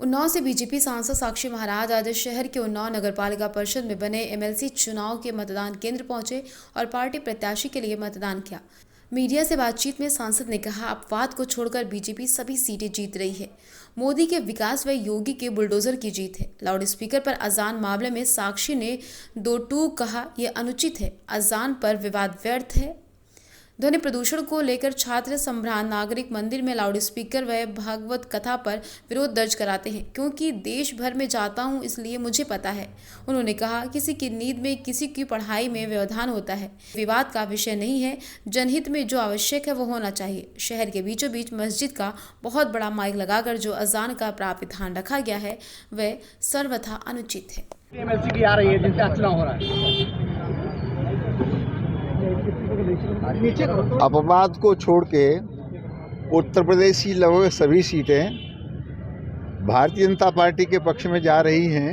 उन्नाव से बीजेपी सांसद साक्षी महाराज आज शहर के उन्नाव नगरपालिका परिषद में बने एमएलसी चुनाव के मतदान केंद्र पहुंचे और पार्टी प्रत्याशी के लिए मतदान किया। मीडिया से बातचीत में सांसद ने कहा, अपवाद को छोड़कर बीजेपी सभी सीटें जीत रही है। मोदी के विकास व योगी के बुलडोजर की जीत है। लाउड स्पीकर पर अजान मामले में साक्षी ने दो टूक कहा, यह अनुचित है। अजान पर विवाद व्यर्थ है। ध्वनि प्रदूषण को लेकर छात्र संभ्रांत नागरिक मंदिर में लाउड स्पीकर व भागवत कथा पर विरोध दर्ज कराते हैं, क्योंकि देश भर में जाता हूं इसलिए मुझे पता है। उन्होंने कहा, किसी की नींद में किसी की पढ़ाई में व्यवधान होता है। विवाद का विषय नहीं है। जनहित में जो आवश्यक है वो होना चाहिए। शहर के बीचों बीच मस्जिद का बहुत बड़ा माइक लगाकर जो अजान का प्रावधान रखा गया है वह सर्वथा अनुचित है। एमएलसी की आ रही है जिनसे चुनाव हो रहा है। अपवाद को छोड़ के उत्तर प्रदेश की लगभग सभी सीटें भारतीय जनता पार्टी के पक्ष में जा रही हैं,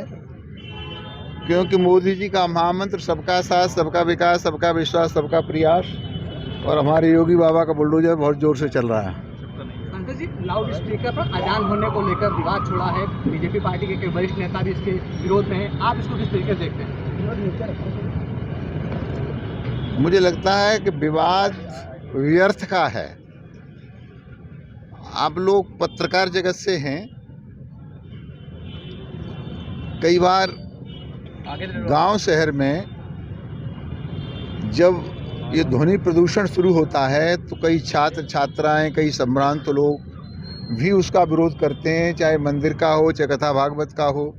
क्योंकि मोदी जी का महामंत्र सबका साथ, सबका विकास, सबका विश्वास, सबका प्रयास और हमारे योगी बाबा का बुलडोजर बहुत जोर से चल रहा है। संसद जी, लाउड स्पीकर पर अजान होने को लेकर विवाद छोड़ा है। बीजेपी पार्टी के वरिष्ठ नेता भी इसके विरोध में हैं। आप इसको किस तरीके से देखते हैं? मुझे लगता है कि विवाद व्यर्थ का है। आप लोग पत्रकार जगत से हैं, कई बार गांव शहर में जब ये ध्वनि प्रदूषण शुरू होता है तो कई छात्र छात्राएं, कई संभ्रांत लोग भी उसका विरोध करते हैं, चाहे मंदिर का हो, चाहे कथा भागवत का हो।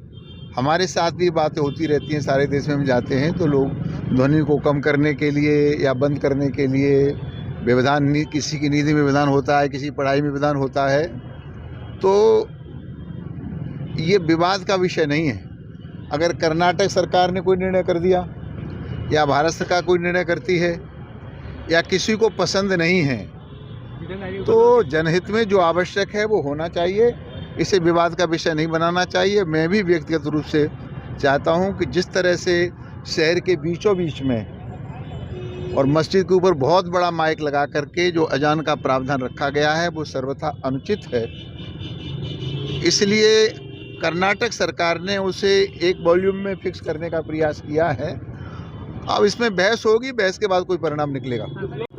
हमारे साथ भी बातें होती रहती हैं। सारे देश में हम जाते हैं तो लोग ध्वनि को कम करने के लिए या बंद करने के लिए व्यवधान, किसी की नींद में व्यवधान होता है, किसी पढ़ाई में व्यवधान होता है, तो ये विवाद का विषय नहीं है। अगर कर्नाटक सरकार ने कोई निर्णय कर दिया या भारत सरकार कोई निर्णय करती है या किसी को पसंद नहीं है तो जनहित में जो आवश्यक है वो होना चाहिए। इसे विवाद का विषय नहीं बनाना चाहिए। मैं भी व्यक्तिगत रूप से चाहता हूं कि जिस तरह से शहर के बीचों बीच में और मस्जिद के ऊपर बहुत बड़ा माइक लगा करके जो अजान का प्रावधान रखा गया है वो सर्वथा अनुचित है। इसलिए कर्नाटक सरकार ने उसे एक वॉल्यूम में फिक्स करने का प्रयास किया है। अब इसमें बहस होगी, बहस के बाद कोई परिणाम निकलेगा।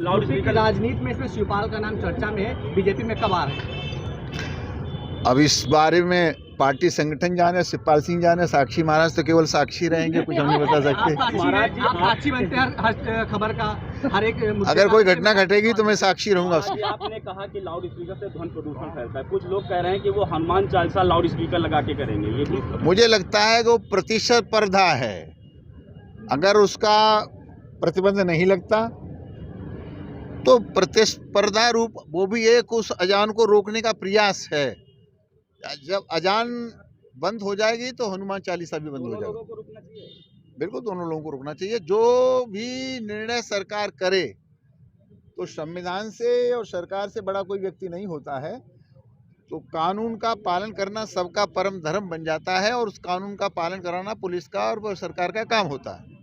लाउड स्पीकर राजनीति में इसमें शिवपाल का नाम चर्चा में है, बीजेपी में कब आ रहे हैं? अब इस बारे में पार्टी संगठन जाने, शिवपाल सिंह जाने, साक्षी महाराज तो केवल साक्षी रहेंगे, कुछ हम नहीं बता सकते। आप साक्षी बनते हैं हर खबर का, हर एक अगर कोई घटना घटेगी तो मैं साक्षी रहूंगा। आपने कहा कि लाउड स्पीकर से ध्वनि प्रदूषण फैलता है। कुछ लोग कह रहे हैं कि वो हनुमान चालीसा लाउड स्पीकर लगा के करेंगे। ये भी मुझे लगता है कि वो प्रतिस्पर्धा है। अगर उसका प्रतिबंध नहीं लगता तो प्रतिस्पर्धा रूप वो भी एक उस अजान को रोकने का प्रयास है। जब अजान बंद हो जाएगी तो हनुमान चालीसा भी बंद हो जाएगी। बिल्कुल दोनों लोगों को रुकना चाहिए। जो भी निर्णय सरकार करे तो संविधान से और सरकार से बड़ा कोई व्यक्ति नहीं होता है, तो कानून का पालन करना सबका परम धर्म बन जाता है और उस कानून का पालन कराना पुलिस का और सरकार का काम होता है।